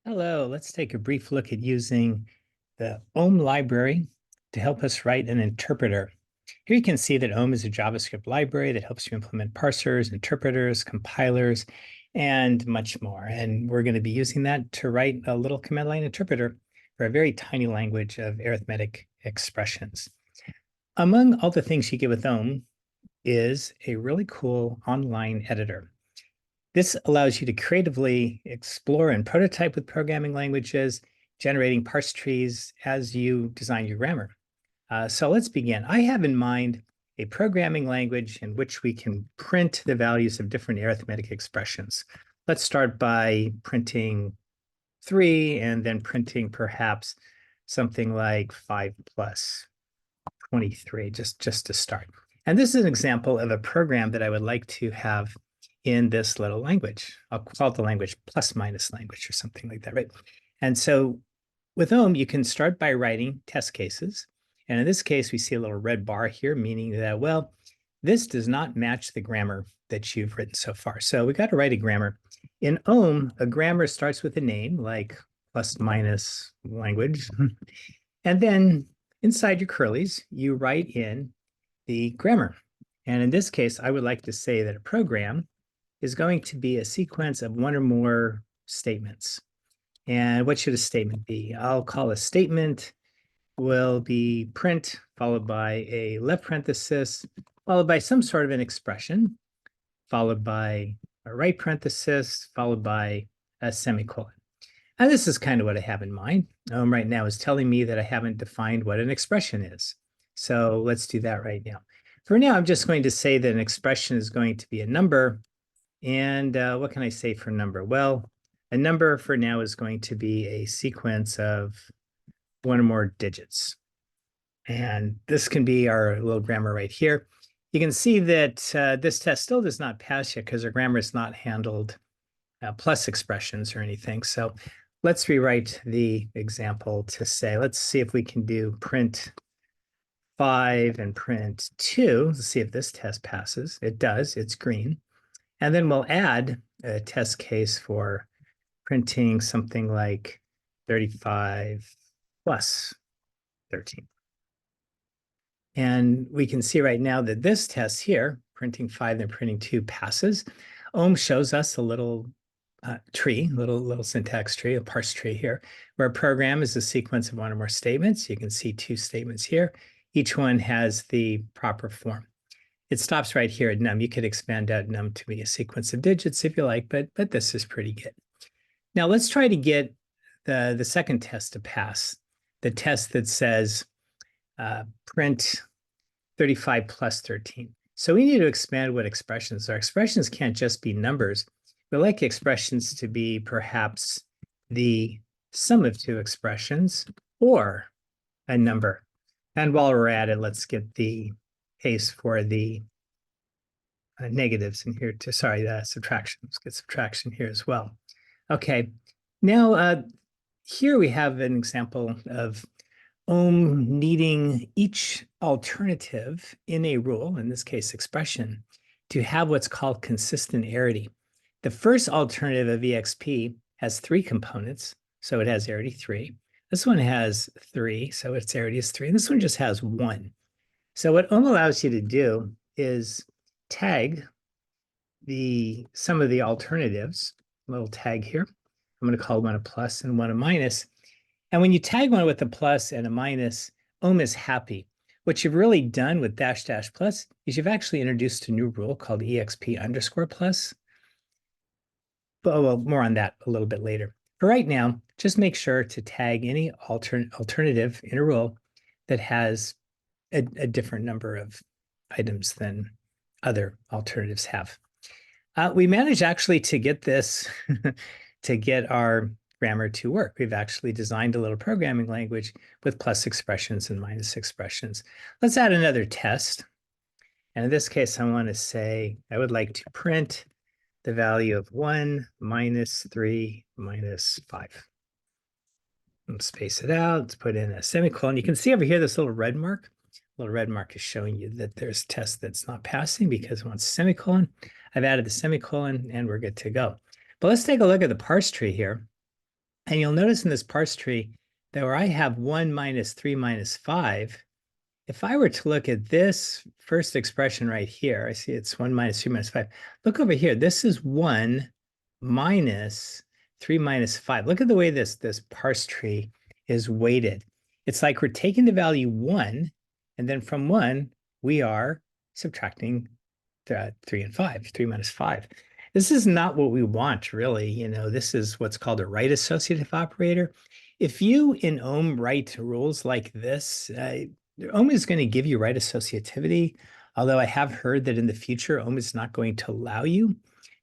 Hello, let's take a brief look at using the Ohm library to help us write an interpreter. Here you can see that Ohm is a JavaScript library that helps you implement parsers, interpreters, compilers, and much more. And we're going to be using that to write a little command line interpreter for a very tiny language of arithmetic expressions. Among all the things you get with Ohm is a really cool online editor. This allows you to creatively explore and prototype with programming languages, generating parse trees as you design your grammar. So let's begin. I have in mind a programming language in which we can print the values of different arithmetic expressions. Let's start by printing 3 and then printing perhaps something like 5 plus 23, just to start. And this is an example of a program that I would like to have in this little language. I'll call it the language plus minus language or something like that, right? And so with Ohm, you can start by writing test cases. And in this case, we see a little red bar here, meaning that, well, this does not match the grammar that you've written so far. So we got to write a grammar. In Ohm, a grammar starts with a name like plus minus language. And then inside your curlies, you write in the grammar. And in this case, I would like to say that a program is going to be a sequence of one or more statements. And what should a statement be? I'll call a statement will be print followed by a left parenthesis, followed by some sort of an expression, followed by a right parenthesis, followed by a semicolon. And this is kind of what I have in mind. Right now is telling me that I haven't defined what an expression is. So let's do that right now. For now, I'm just going to say that an expression is going to be a number. And what can I say for number? Well, a number for now is going to be a sequence of one or more digits. And this can be our little grammar right here. You can see that this test still does not pass yet because our grammar is not handled plus expressions or anything. So let's rewrite the example to say, let's see if we can do print 5 and print 2. Let's see if this test passes. It does, it's green. And then we'll add a test case for printing something like 35 plus 13. And we can see right now that this test here, printing 5 and printing 2 passes. Ohm shows us a little tree, little syntax tree, a parse tree here, where a program is a sequence of one or more statements. You can see 2 statements here. Each one has the proper form. It stops right here at num. You could expand out num to be a sequence of digits if you like, but this is pretty good. Now let's try to get the second test to pass, the test that says print 35 plus 13. So we need to expand what expressions are. Expressions can't just be numbers. We like expressions to be perhaps the sum of 2 expressions or a number. And while we're at it, let's get the case for the negatives in here to, sorry, subtraction. Let's get subtraction here as well. Okay, now here we have an example of Ohm needing each alternative in a rule, in this case expression, to have what's called consistent arity. The first alternative of EXP has 3 components, so it has arity 3. This one has 3, so its arity is 3. And this one just has 1. So what Ohm allows you to do is tag some of the alternatives, a little tag here. I'm going to call one a plus and one a minus. And when you tag one with a plus and a minus, Ohm is happy. What you've really done with dash dash plus is you've actually introduced a new rule called exp underscore plus. But well, more on that a little bit later. For right now, just make sure to tag any alternative in a rule that has a different number of items than other alternatives have. We managed actually to get this, to get our grammar to work. We've actually designed a little programming language with plus expressions and minus expressions. Let's add another test. And in this case, I want to say I would like to print the value of 1 minus 3 minus 5. Let's space it out. Let's put in a semicolon. You can see over here this little red mark. Little red mark is showing you that there's a test that's not passing because it wants a semicolon. I've added the semicolon and we're good to go. But let's take a look at the parse tree here. And you'll notice in this parse tree that where I have 1 minus 3 minus 5, if I were to look at this first expression right here, I see it's 1 minus 3 minus 5. Look over here. This is 1 minus 3 minus 5. Look at the way this parse tree is weighted. It's like we're taking the value 1, and then from 1, we are subtracting 3 and 5, 3 minus 5. This is not what we want, really. This is what's called a right associative operator. If you in Ohm write rules like this, Ohm is going to give you right associativity, although I have heard that in the future, Ohm is not going to allow you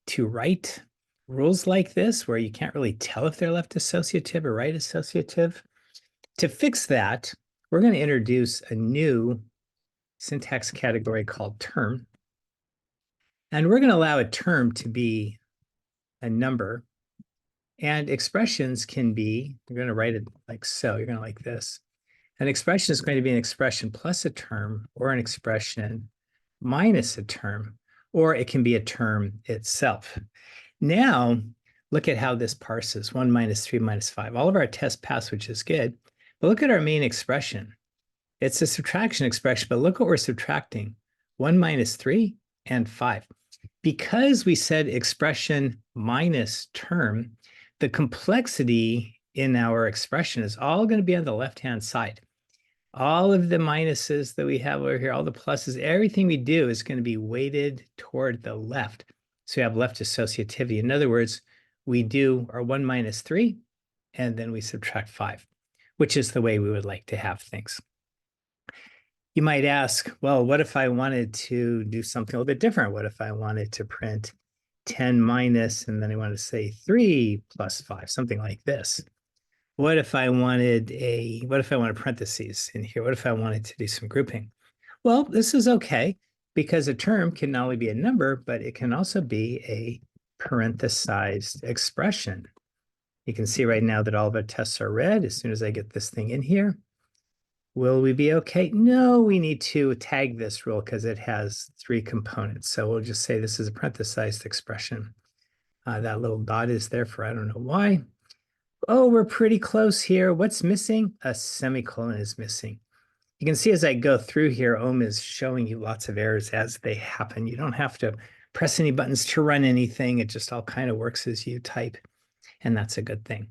to write rules like this, where you can't really tell if they're left associative or right associative. To fix that, we're going to introduce a new syntax category called term. And we're going to allow a term to be a number. And expressions can be, you're going to write it like so. You're going to like this. An expression is going to be an expression plus a term, or an expression minus a term, or it can be a term itself. Now, look at how this parses 1 minus 3 minus 5. All of our tests pass, which is good. But look at our main expression. It's a subtraction expression, but look what we're subtracting. 1 minus 3 and 5. Because we said expression minus term, the complexity in our expression is all going to be on the left-hand side. All of the minuses that we have over here, all the pluses, everything we do is going to be weighted toward the left. So we have left associativity. In other words, we do our 1 minus 3, and then we subtract 5, which is the way we would like to have things. You might ask, well, what if I wanted to do something a little bit different? What if I wanted to print 10 minus, and then I want to say 3 plus 5, something like this? What if I wanted parentheses in here? What if I wanted to do some grouping? Well, this is okay, because a term can not only be a number, but it can also be a parenthesized expression. You can see right now that all of our tests are red. As soon as I get this thing in here, will we be okay? No, we need to tag this rule because it has 3 components. So we'll just say this is a parenthesized expression. That little dot is there for I don't know why. Oh, we're pretty close here. What's missing? A semicolon is missing. You can see as I go through here, Ohm is showing you lots of errors as they happen. You don't have to press any buttons to run anything. It just all kind of works as you type, and that's a good thing.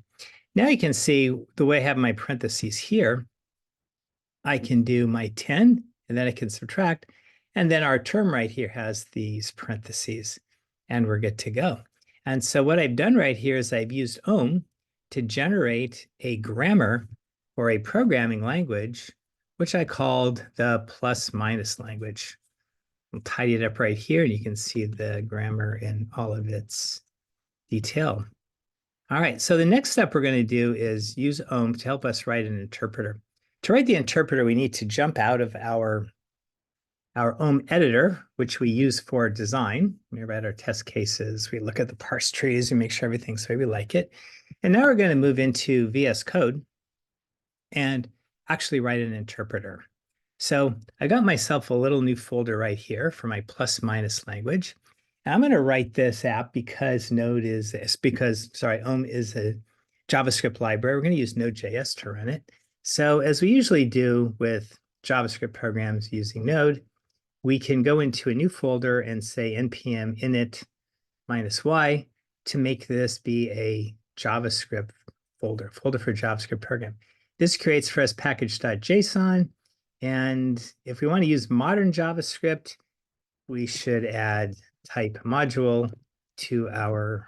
Now you can see the way I have my parentheses here, I can do my 10, and then I can subtract, and then our term right here has these parentheses, and we're good to go. And so what I've done right here is I've used Ohm to generate a grammar or a programming language, which I called the plus minus language. I'll tidy it up right here, and you can see the grammar in all of its detail. All right, so the next step we're going to do is use Ohm to help us write an interpreter. To write the interpreter, we need to jump out of our Ohm Editor, which we use for design. We write our test cases, we look at the parse trees, we make sure everything's the way we like it. And now we're going to move into VS Code and actually write an interpreter. So I got myself a little new folder right here for my plus minus language. And I'm going to write this app because Ohm is a JavaScript library. We're going to use Node.js to run it. So as we usually do with JavaScript programs using Node, we can go into a new folder and say npm init -y to make this be a JavaScript folder for JavaScript program. This creates for us package.json. And if we want to use modern JavaScript, we should add type module to our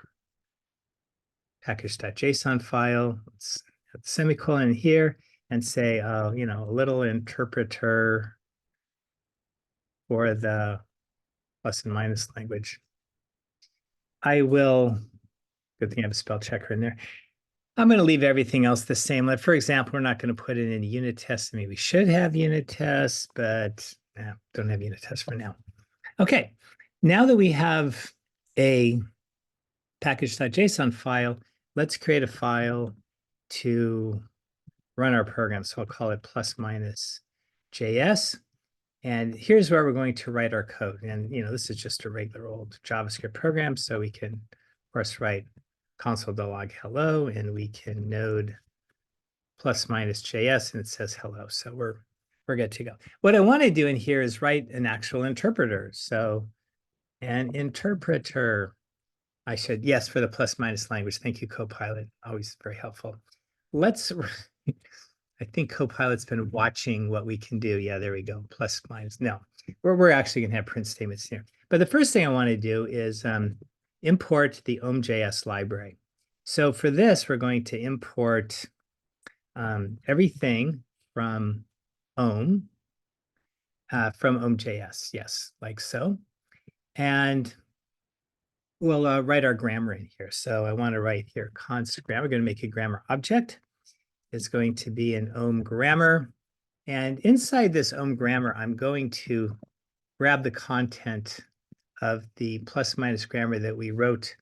package.json file. Let's have the semicolon here and say, a little interpreter for the plus and minus language. Good thing I have a spell checker in there. I'm going to leave everything else the same. Like, for example, we're not going to put in any unit tests. Maybe we should have unit tests, but don't have unit tests for now. Okay, now that we have a package.json file, let's create a file to run our program. So I'll call it plus minus JS. And here's where we're going to write our code. And this is just a regular old JavaScript program, so we can, of course, write console.log hello, and we can node plus minus JS, and it says hello. So we're good to go. What I want to do in here is write an actual interpreter. So an interpreter, I should, yes, for the plus minus language. Thank you, Copilot. Always very helpful. Let's, I think Copilot's been watching what we can do. Yeah, there we go. Plus minus. No, we're actually going to have print statements here. But the first thing I want to do is import the Ohm.js library. So for this, we're going to import everything from Ohm, from Ohm.js. Yes, like so. And we'll write our grammar in here. So I want to write here const grammar. We're going to make a grammar object. It's going to be an Ohm grammar. And inside this Ohm grammar, I'm going to grab the content of the plus minus grammar that we wrote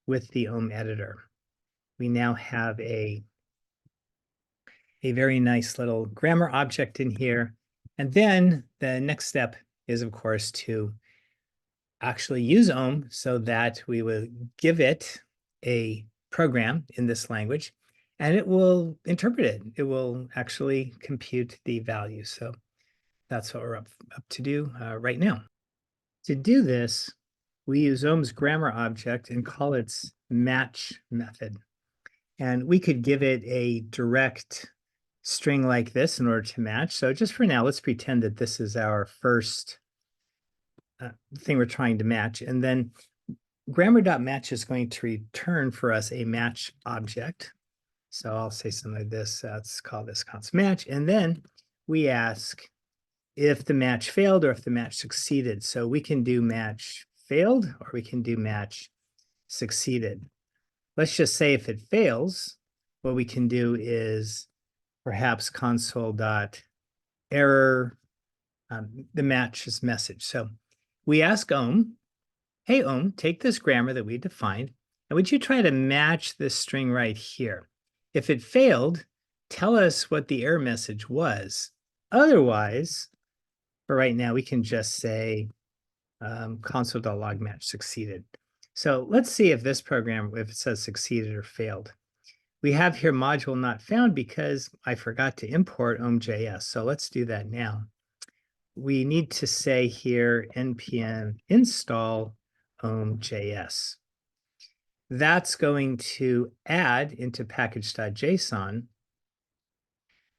with the Ohm editor. We now have a very nice little grammar object in here. And then the next step is, of course, to actually use Ohm so that we will give it a program in this language and it will interpret it. It will actually compute the value. So that's what we're up to do right now. To do this, we use Ohm's grammar object and call its match method. And we could give it a direct string like this in order to match. So just for now, let's pretend that this is our first thing we're trying to match. And then grammar.match is going to return for us a match object. So I'll say something like this. Let's call this const match. And then we ask if the match failed or if the match succeeded. So we can do match failed or we can do match succeeded. Let's just say if it fails, what we can do is perhaps console.error, the match's message. So we ask Ohm, hey, Ohm, take this grammar that we defined, and would you try to match this string right here? If it failed, tell us what the error message was. Otherwise, for right now, we can just say console.log match succeeded. So let's see if this program, if it says succeeded or failed. We have here module not found because I forgot to import Ohm.js. So let's do that now. We need to say here npm install Ohm.js. That's going to add into package.json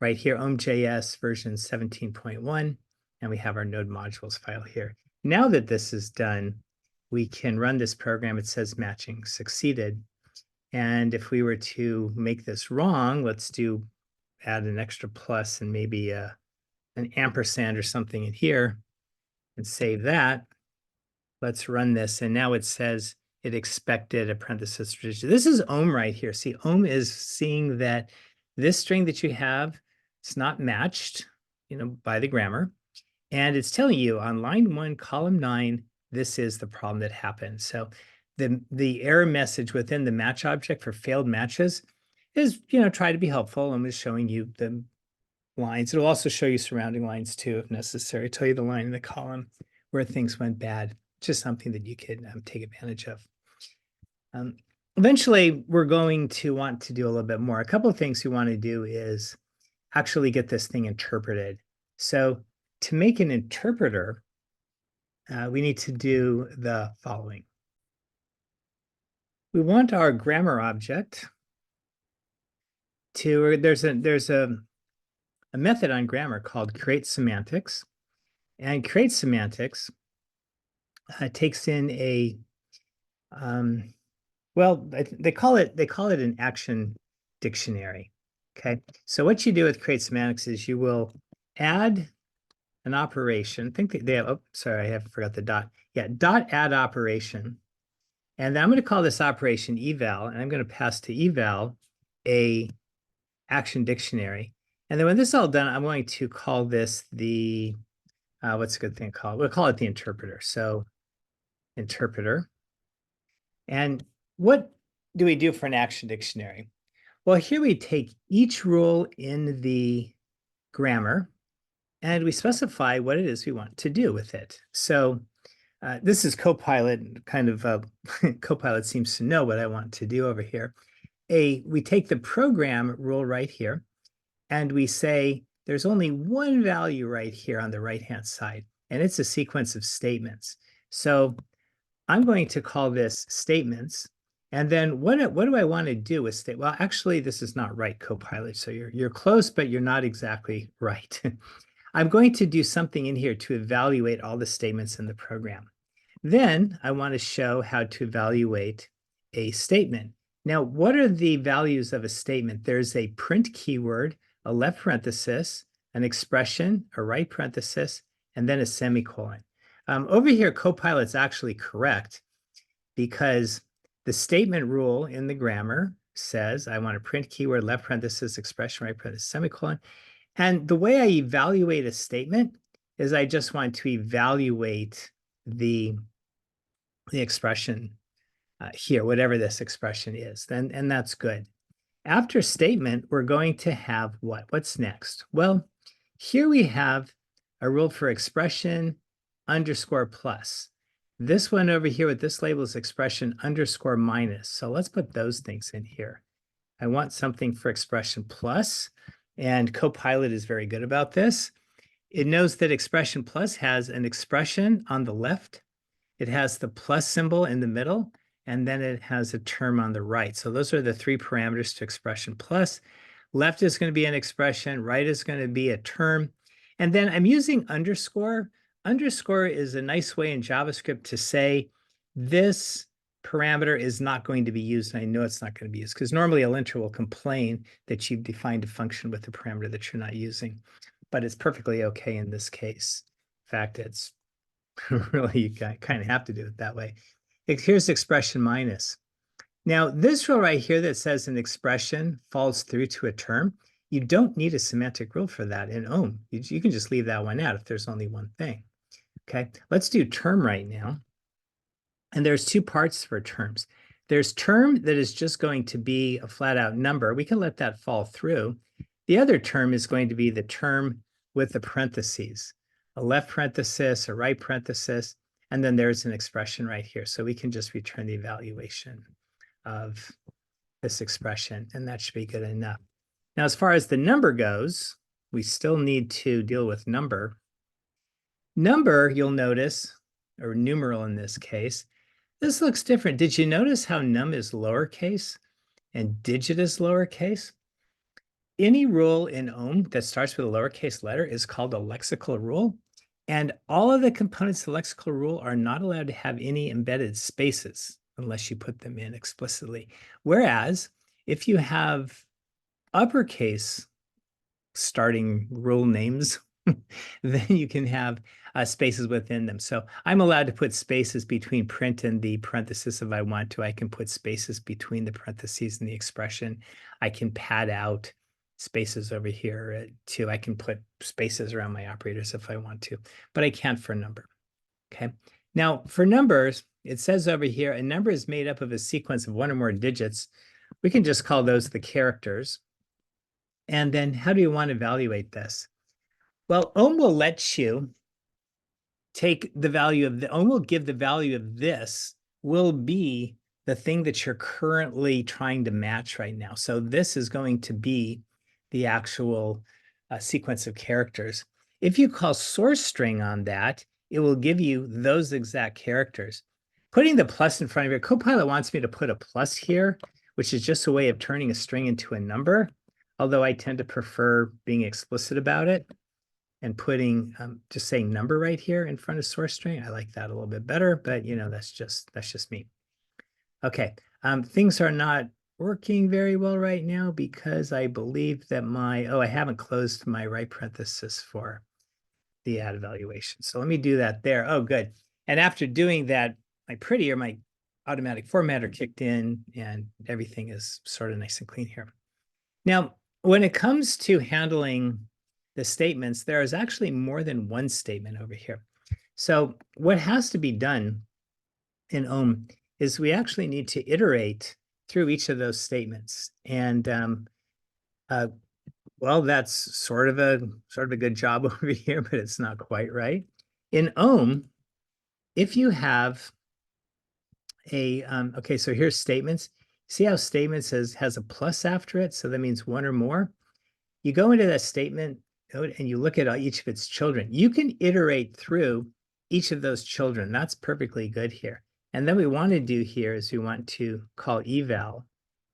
right here, Ohm.js version 17.1, and we have our node modules file here. Now that this is done, we can run this program. It says matching succeeded. And if we were to make this wrong, let's add an extra plus and maybe an ampersand or something in here and save that. Let's run this. And now it says it expected a parenthesis digit. This is Ohm right here. See, Ohm is seeing that this string that you have, it's not matched, by the grammar. And it's telling you on line 1, column 9, this is the problem that happened. So the error message within the match object for failed matches is, try to be helpful. I'm just showing you the lines. It'll also show you surrounding lines too, if necessary. Tell you the line in the column where things went bad. Just something that you could take advantage of. Eventually, we're going to want to do a little bit more. A couple of things we want to do is actually get this thing interpreted. So to make an interpreter, we need to do the following. We want our grammar object to, there's a method on grammar called create semantics, and create semantics takes in a, well, they call it an action dictionary. Okay, so what you do with create semantics is you will add an operation. I think they have, oh, sorry, I forgot the dot. Yeah, dot add operation. And then I'm going to call this operation eval, and I'm going to pass to eval a action dictionary. And then when this is all done, I'm going to call this the, what's a good thing to call it? We'll call it the interpreter. So interpreter. And what do we do for an action dictionary? Well, here we take each rule in the grammar and we specify what it is we want to do with it. So This is Copilot, kind of Copilot seems to know what I want to do over here. We take the program rule right here, and we say there's only one value right here on the right-hand side, and it's a sequence of statements. So I'm going to call this statements. And then what do I want to do with state? Well, actually, this is not right, Copilot. So you're close, but you're not exactly right. I'm going to do something in here to evaluate all the statements in the program. Then I want to show how to evaluate a statement. Now, what are the values of a statement? There's a print keyword, a left parenthesis, an expression, a right parenthesis, and then a semicolon. Over here, Copilot's actually correct because the statement rule in the grammar says I want a print keyword, left parenthesis, expression, right parenthesis, semicolon. And the way I evaluate a statement is I just want to evaluate the expression here, whatever this expression is, and that's good. After statement, we're going to have what? What's next? Well, here we have a rule for expression underscore plus. This one over here with this label is expression underscore minus. So let's put those things in here. I want something for expression plus, and Copilot is very good about this. It knows that expression plus has an expression on the left, it has the plus symbol in the middle, and then it has a term on the right. So those are the three parameters to expression plus. Left is going to be an expression, right is going to be a term. And then I'm using underscore. Underscore is a nice way in JavaScript to say this parameter is not going to be used, and I know it's not going to be used because normally a linter will complain that you've defined a function with a parameter that you're not using, but it's perfectly okay in this case. In fact, it's really, you kind of have to do it that way. Here's expression minus. Now, this rule right here that says an expression falls through to a term, you don't need a semantic rule for that in Ohm. You can just leave that one out if there's only one thing. Okay, let's do term right now. And there's two parts for terms. There's term that is just going to be a flat out number. We can let that fall through. The other term is going to be the term with the parentheses, a left parenthesis, a right parenthesis, and then there's an expression right here. So we can just return the evaluation of this expression, and that should be good enough. Now, as far as the number goes, we still need to deal with number. Number, you'll notice, or numeral in this case, this looks different. Did you notice how num is lowercase and digit is lowercase? Any rule in Ohm that starts with a lowercase letter is called a lexical rule. And all of the components of the lexical rule are not allowed to have any embedded spaces unless you put them in explicitly. Whereas if you have uppercase starting rule names, then you can have spaces within them. So I'm allowed to put spaces between print and the parenthesis if I want to. I can put spaces between the parentheses and the expression. I can pad out spaces over here too. I can put spaces around my operators if I want to, but I can't for a number. Okay. Now for numbers, it says over here, a number is made up of a sequence of one or more digits. We can just call those the characters. And then how do you want to evaluate this? Well, Ohm will let you take the value of Ohm will give the value of this will be the thing that you're currently trying to match right now. So this is going to be the actual sequence of characters. If you call source string on that, it will give you those exact characters. Putting the plus in front of it, Copilot wants me to put a plus here, which is just a way of turning a string into a number, although I tend to prefer being explicit about it and putting just saying number right here in front of source string. I like that a little bit better, but that's just me. Okay, things are not working very well right now because I believe that I haven't closed my right parenthesis for the add evaluation. So let me do that there. Oh, good. And after doing that, my automatic formatter kicked in and everything is sort of nice and clean here. Now, when it comes to handling the statements, there is actually more than one statement over here. So what has to be done in Ohm is we actually need to iterate through each of those statements. And well, that's sort of a good job over here, but it's not quite right. In Ohm, if you have okay, so here's statements. See how statements has a plus after it? So that means one or more. You go into that statement and you look at each of its children. You can iterate through each of those children. That's perfectly good here. And then we want to do here is we want to call eval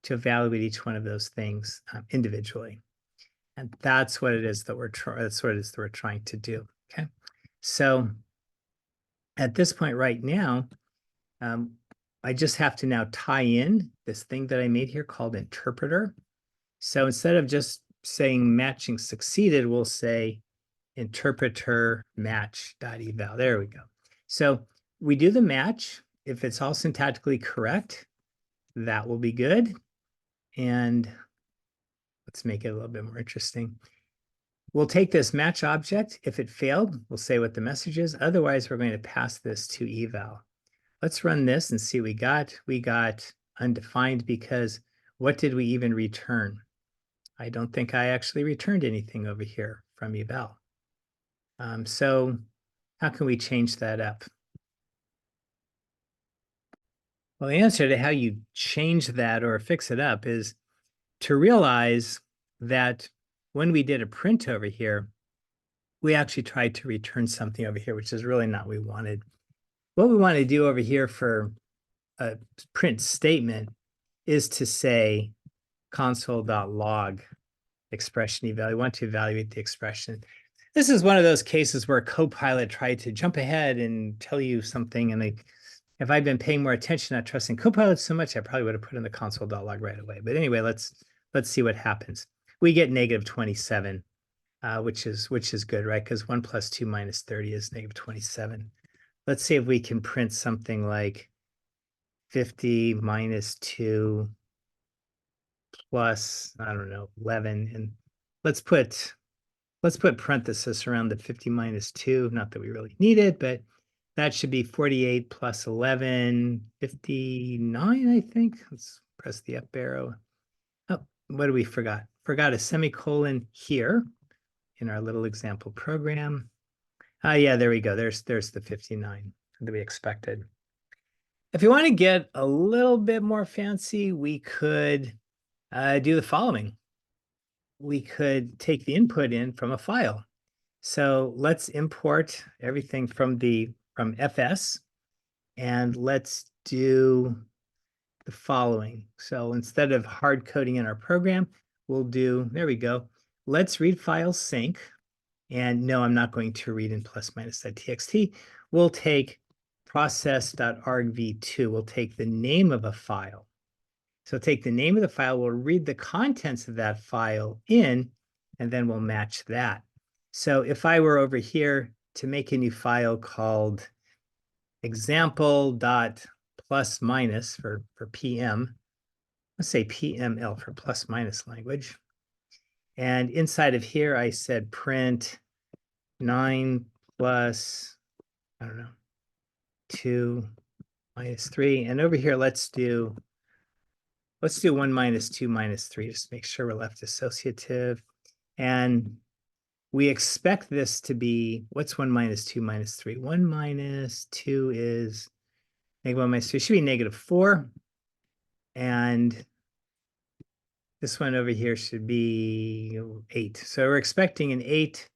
to evaluate each one of those things individually. And that's what it is that we're trying to do. Okay. So at this point right now, I just have to now tie in this thing that I made here called interpreter. So instead of just saying matching succeeded, we'll say interpreter match.eval. There we go. So we do the match. If it's all syntactically correct, that will be good. And let's make it a little bit more interesting. We'll take this match object. If it failed, we'll say what the message is. Otherwise, we're going to pass this to eval. Let's run this and see what we got. We got undefined because what did we even return? I don't think I actually returned anything over here from eval. So how can we change that up? Well, the answer to how you change that or fix it up is to realize that when we did a print over here, we actually tried to return something over here, which is really not what we wanted. What we want to do over here for a print statement is to say console.log expression eval. We want to evaluate the expression. This is one of those cases where Copilot tried to jump ahead and tell you something. And if I'd been paying more attention, not trusting Copilot so much, I probably would have put in the console.log right away. But anyway, let's see what happens. We get negative 27, which is good, right? Because 1 plus 2 minus 30 is negative 27. Let's see if we can print something like 50 minus 2 plus, I don't know, 11. And let's put parenthesis around the 50 minus 2. Not that we really need it, but that should be 48 plus 11, 59, I think. Let's press the up arrow. Oh, what do we forgot? Forgot a semicolon here in our little example program. Yeah, there we go. There's the 59 that we expected. If you want to get a little bit more fancy, we could do the following. We could take the input in from a file. So let's import everything from FS, and let's do the following. So instead of hard coding in our program, we'll do, there we go. Let's read file sync. And no, I'm not going to read in plus minus.txt. We'll take process.argv2. We'll take the name of a file. So take the name of the file, we'll read the contents of that file in, and then we'll match that. So if I were over here to make a new file called example.plus minus for PM, let's say PML for plus minus language. And inside of here, I said print 9 plus, I don't know, 2 minus 3. And over here, let's do 1 minus 2 minus 3, just to make sure we're left associative. And we expect this to be, what's 1 minus 2 minus 3? 1 minus 2 is negative 1 minus 3. It should be negative 4. And this one over here should be 8. So we're expecting an 8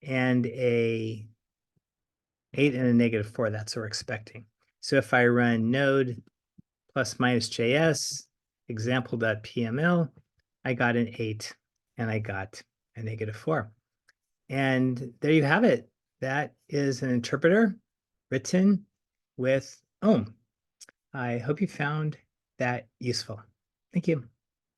and a negative 4. That's what we're expecting. So if I run node plus minus JS, example.pml, I got an 8 and I got a negative 4. And there you have it. That is an interpreter written with Ohm. I hope you found that useful. Thank you.